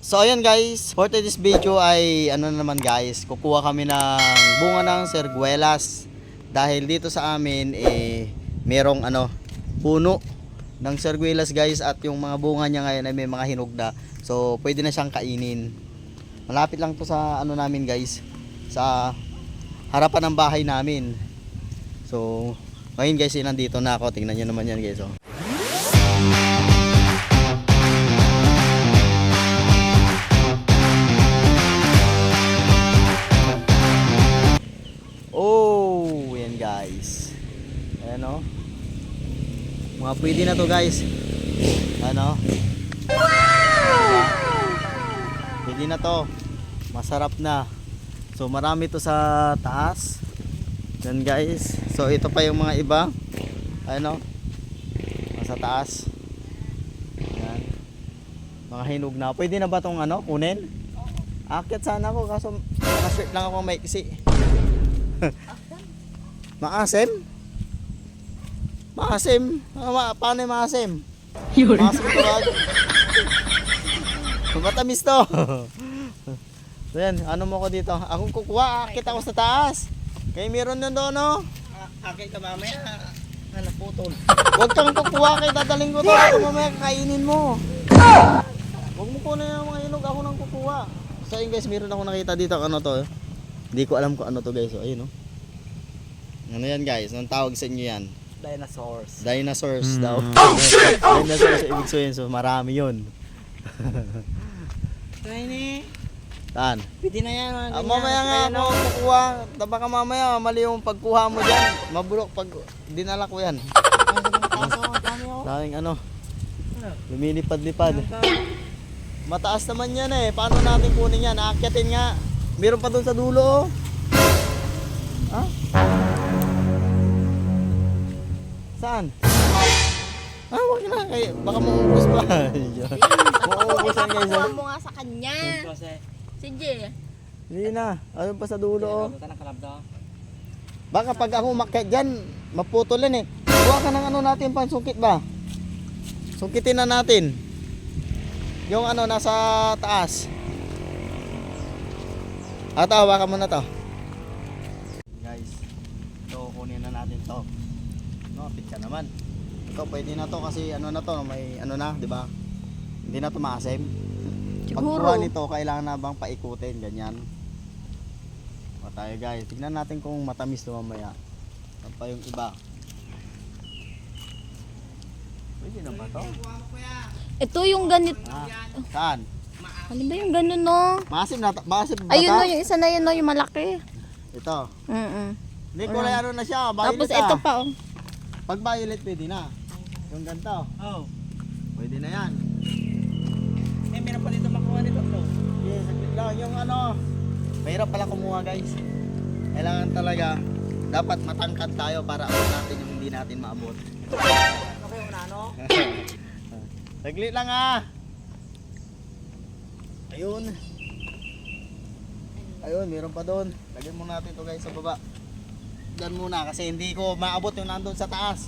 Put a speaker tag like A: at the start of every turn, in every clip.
A: So ayan guys, for today's video ay ano naman guys, kukuha kami ng bunga ng serguelas. Dahil dito sa amin merong puno ng serguelas guys, at yung mga bunga niya ngayon ay may mga hinog na. So pwede na siyang kainin. Malapit lang to sa namin guys, sa harapan ng bahay namin. So ngayon guys, nandito na ako. Tingnan niyo naman yan guys. Oh, yan guys. Ayan o. Mga pwede na to guys. Ano? Pwede na to. Masarap na. So marami to sa taas. Yan guys. So ito pa yung mga iba. Ano? Sa taas. Yan. Mga hinog na. Pwede na ba tong kunin? Akyat sana ako kaso nakashirt lang ako maiksi. Maasim? Maasim? Paano yung maasim? Maasim ito wag. Matamis to. So yan, ano mo ko dito? Akong kukuha, akit ako sa taas. Kaya meron nun doon, no?
B: Akit ka mamaya. Naputol.
A: Huwag kang kukuha, kaya dadaling ko to. Ako mamaya kakainin mo. Huwag mo kunin yung mga hinog, ako nang kukuha. So yun guys, meron ako nakita dito. Ano to? Hindi ko alam kung ano to guys. So ayun, no? Ano yan guys? Anong tawag sa inyo yan?
B: Dinosaurs.
A: Dinosaurs daw.
B: Oh shit!
A: Dinosaurs ibig sabihin, so marami yun.
B: Tiny.
A: Saan?
B: Pwede na yan.
A: Mamaya nga ako kukuha. Baka mamaya mali yung pagkuha mo dyan. Mabulok pag dinala ko yan. Daming lumilipad-lipad. Mataas naman yan eh. Paano natin kunin yan? Aakyatin nga. Meron pa doon sa dulo. Ha? Saan? Wag na. Baka maubos pa. Maubos yan guys.
C: Kuha mo nga sa kanya. Sige.
A: Hindi na. Ayun pa sa dulo. Baka pag ako umakyat dyan, maputulan eh. Kuha ka ng natin pansungkit ba? Sungkitin na natin. Yung nasa taas. Hawakan mo na to. Guys, ito kunin na natin to. No, pizza naman. Ito pwede na to kasi na to, may na, 'di ba? Hindi na to maasim.
C: Siguro.
A: Pagkuha nito, kailangan na bang paikutin ganyan. O tayo guys, tignan natin kung matamis to mamaya. Ano pa yung iba? Pwede na ba to?
C: Ito yung ganit.
A: Saan?
C: Ano ba yung ganun, no?
A: Maasim na, maasim ba
C: Ayun
A: to?
C: no, yung isa na yun, no, yung malaki.
A: Ito. Hindi ko
C: Ayan.
A: na siya, violet.
C: Tapos ito pa, oh.
A: Pag violet pwede na. Yung ganito.
B: Oh.
A: Pwede na yan.
B: Meron pa dito makuha nito, bro.
A: Yes, saglit lang. Yung mahirap pala kumuha guys. Kailangan talaga, dapat matangkad tayo para abot natin yung hindi natin maabot.
B: Okay, una
A: Saglit lang ah. Ayun. Ayun, meron pa doon. Lagyan muna natin to guys sa baba. Diyan muna kasi hindi ko maabot yung nandun sa taas.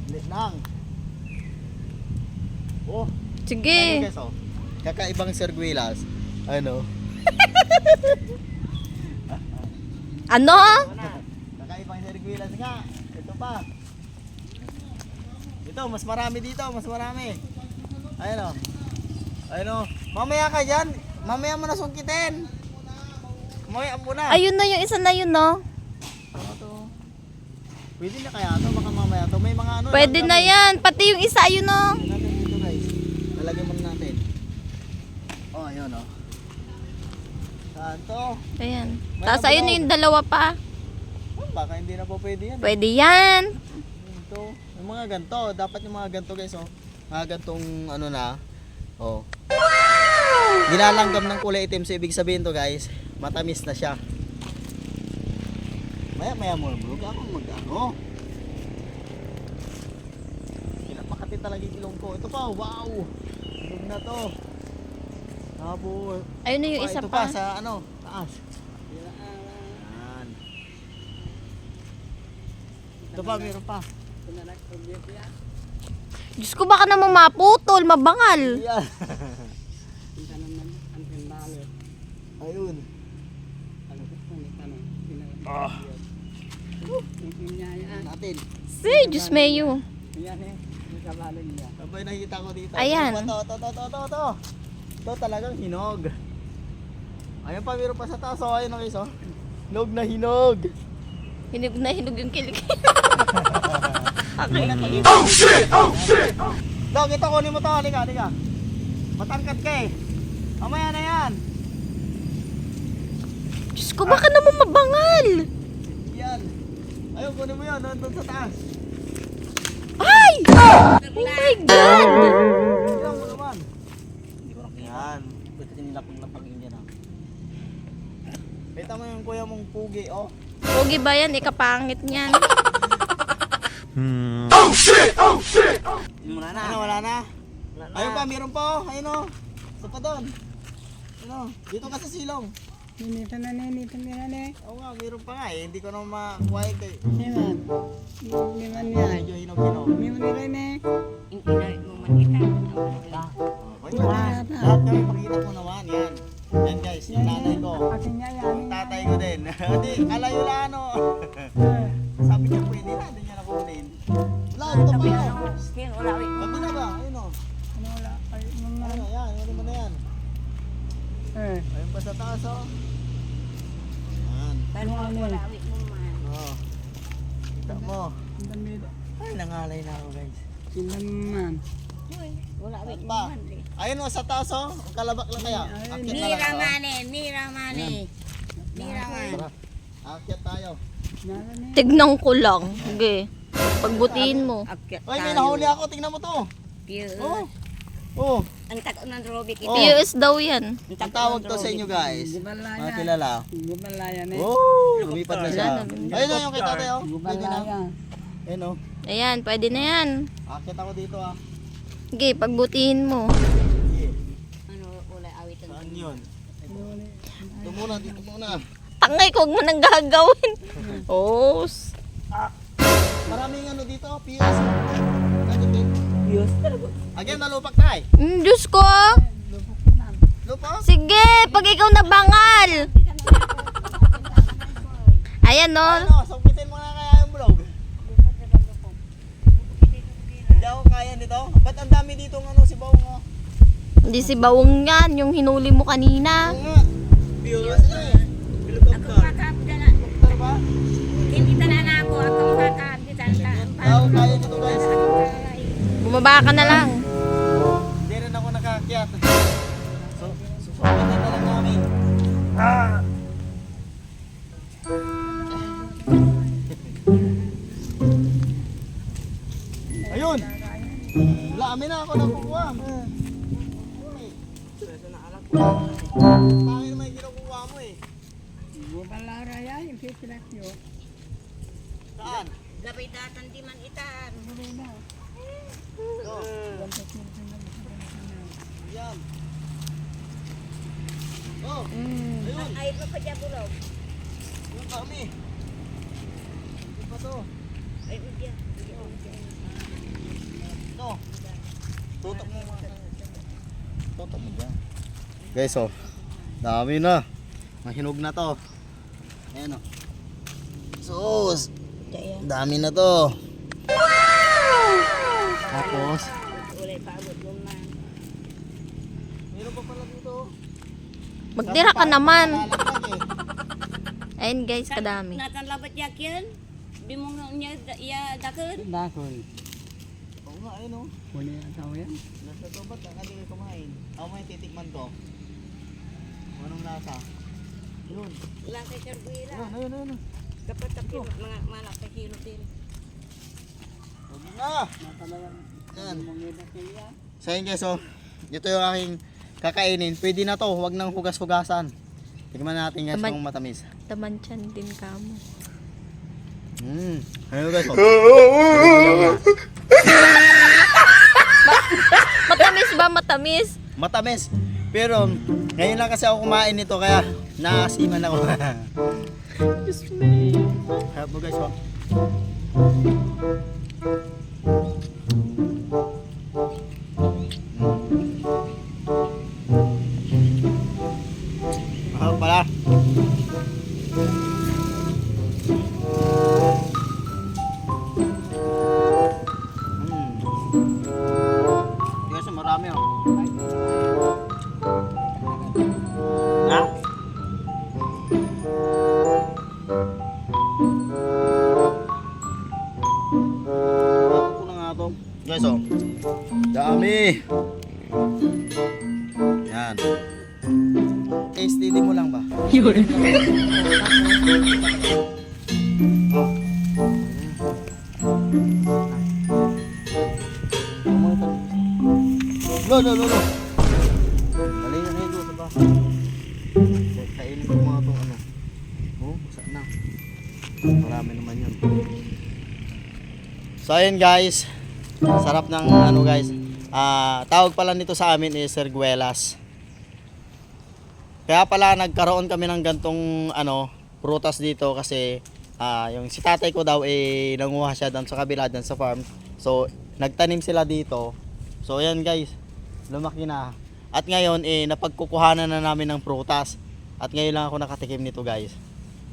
A: Saglit lang. Oh.
C: Sige.
A: Guys, kakaibang serguelas.
C: Ano?
A: Kakaibang serguelas nga. Ito pa. Ito, mas marami dito, mas marami. Ayun o. Mamaya ka dyan. Mamaya mo na sungkitin. Mamaya mo na.
C: Ayun na yung isa na yun, no?
A: Ano to? Pwede na kaya to? Baka mamaya to. May mga
C: Pwede na yan. Pati yung isa, ayun, no?
A: Lagyan natin dito guys. Lalagyan muna natin. Oh, ayun o. Saan to?
C: Ayan.
A: May
C: Tapos ayun na
A: nabulog.
C: yung dalawa pa.
A: Baka hindi na po pwede yan.
C: Pwede yan.
A: Ito, yung mga ganto, dapat yung mga ganto guys, mga gantong na, nilalanggam ng kulay itim, so ibig sabihin to guys, matamis na siya. Maya mo bro, ako pinapakati talaga yung ilong ko. Ito pa, wow, ilong na to.
C: Ayun na yung isa
A: ito
C: pa.
A: sa taas. Yan. Ito pa, meron pa.
C: Diyos ko, baka naman maputol, mabangal.
A: Yan.
B: Ang tanong ng ang pinbalo.
A: Ayun.
B: Ano ko kung tanong.
A: Ah.
B: Yung yan.
A: Natin.
C: Si, Diyos mayo.
B: Yan eh. Yung kabalo niya.
A: Abay, nakikita ko dito.
C: Ayan.
A: Ito. Ito talagang hinog. Ayan pa, meron pa sa taas. Oh, ayun, okay, so. Hinog na hinog.
C: Hinog na hinog yung kilig.
A: Oh shit! Dog, ito kunin mo to. Halika. Matangkat ka eh. Mamaya na yan.
C: Diyos ko, baka naman mabangal.
A: Yan. Ayun, kunin mo yan. Nandun sa taas.
C: Ay! Oh my God!
A: Tingnan mo naman.
B: Hindi ko nakita.
A: Yan.
B: Pwede nilapag-lapag yun yan ah.
A: Kita mo yung kuya mong pugi, oh.
C: Pogi ba yan? Ikapangit niyan.
B: Muna na.
A: Ano, wala na?
B: Wala na.
A: Ayun pa, meron pa, oh. Ayun, oh. Isa pa doon. Ano, dito ka sa silong.
B: Nito na ne.
A: Oo nga, meron pa nga eh. Hindi ko na makuha eh.
B: Niman. Niman yan.
A: Medyo hinog-hinog.
B: Niman nila ne.
A: Okay, lahat kami pakita ko naman. Yan. Yan guys, yung nanay ko.
B: Akin niya yan.
A: Yung tatay ko din. Hindi, kalayo lang ano. Sabi niya pwede natin niya nakunin. Wala, ito pa yun. Sabi na ba? Ayun o.
B: Ano wala? Ay, mga.
A: Ano, yan. Ano mo na yan. Ayun pa sa taas o. Yan. Oo. Kita mo.
B: Ang dami.
A: Ay, nangalay na ako guys.
B: Sindaman.
A: Saan pa? Ayun o, sa taas o. Kalabak lang kaya. Akyat na lang o. Tara. Akyat tayo.
B: Nala ne.
C: Tignan ko lang. Okay. Pagbutihin mo.
A: Ay, may nahuli ako. Tingnan mo to. Oh. Oh.
D: Ang takot ng Robic ito.
A: Oh.
C: POS daw yan.
A: Ang tawag to sa inyo guys.
B: Gumalaya.
A: Mga kilala.
B: Gumalaya ne.
A: Oh, lumipat na siya.
C: Wala,
A: Ayun o, yung kita tayo. Pwede na.
B: Gumalaya.
A: Ayun o.
C: Ayan, pwede na yan.
A: Akyat ako dito ah.
C: Okay, pagbutihin mo.
A: Sige.
D: Ano, wala awitan.
A: Saan yun? Dito muna, dito muna.
C: Tangay, huwag mo nang gagawin. Oh,
A: Maraming ano dito, PS. Nagipin.
B: Diyos.
A: Again, nalupak tayo.
C: Diyos ko.
A: Lupa?
C: Sige, pag ikaw nabangal. Ayan, no.
A: Ano, sungkitin mo na kaya yung vlog. Hindi ako kaya nito. Ba't ang dami dito ng ano, si Bawang oh?
C: Hindi si Bawong yan, yung hinuli mo kanina.
A: Oo nga. PS na eh. Helicopter. Helicopter ba?
D: Hindi na ako. Akong kakabitan ka.
A: Ako kaya nito guys.
C: Bumaba ka na lang.
A: Hindi rin ako nakakyat. So, susukitin na lang namin. Ayun! Wala, amin na ako nakukuha. Pangin naman yung kinukuha mo eh.
B: Gumalara yan. Yung pipilak nyo.
A: Saan?
D: Lapitatan di man itan.
A: Ito. Yan. Oh, ayun.
D: Ay, pa dyan bulog.
A: Yung kami. Ito pa to.
D: Ay, udyan.
A: Ito. Tutok mo mga. Tutok mo dyan. Guys, oh. Dami na. Mahinog na to. Ayan, oh. Sus. Dami na to. Tapos,
D: Ulay pagod mo man.
A: meron pa pala dito.
C: Magtira ka naman.
A: Lalaglag eh.
C: Ayun guys, kadami.
D: Natan labat yakin. Di mo nga niya ya dakon.
B: Dakol.
A: Oo nga, ayun oh.
B: Huli ang tao yan.
A: Nasa to ba't ang hindi ko kumain? Ako may titikman to. Anong lasa? Yun.
D: Lang kay Carbuela.
A: Ayun.
D: Kapag tapos mga malak kay kilo din.
A: Huwag na.
B: Matalagang
A: Yan.
B: mangidak niya.
A: So yun guys, oh. Ito yung aking kakainin. Pwede na to. Huwag nang hugas-hugasan. Tignan natin guys
C: Taman-
A: kung matamis.
C: Tamantiyan din ka mo.
A: Ayun guys, oh.
C: Matamis ba? Matamis?
A: Matamis. Pero ngayon lang kasi ako kumain nito kaya naasiman ako. Harap mo guys, oh. marami oh. Ha? Ito na nga to. Guys oh. Dami. Yan. STD mo lang ba? No. Dali na higo sa ba? Kainin ko mga itong ano. Oh, saan na? Marami naman yun. So ayun guys. Sarap ng ano guys. Tawag pala nito sa amin is serguelas. Kaya pala nagkaroon kami ng gantong ano, prutas dito kasi yung si tatay ko daw nanguha siya doon sa kabila doon sa farm. So nagtanim sila dito. So ayan guys, lumaki na. At ngayon napagkukuhanan na namin ng prutas. At ngayon lang ako nakatikim nito guys.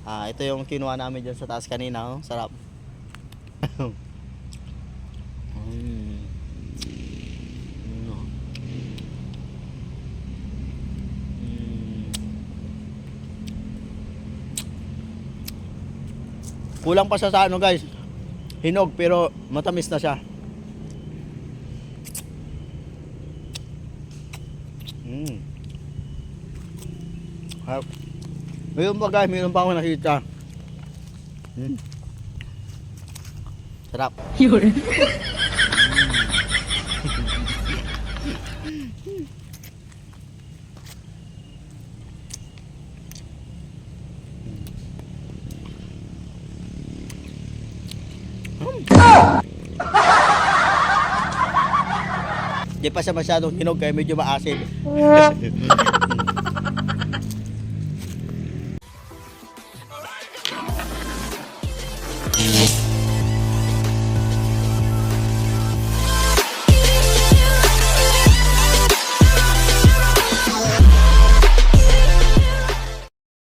A: Ito yung kinuha namin diyan sa taas kanina, oh. Sarap. Kulang pa siya sa ano guys, hinog pero matamis na siya. Mayroon pa guys, mayroon pa ako nakita. Sarap.
C: Yun.
A: Di pa siya masyadong hinog kaya medyo maasim.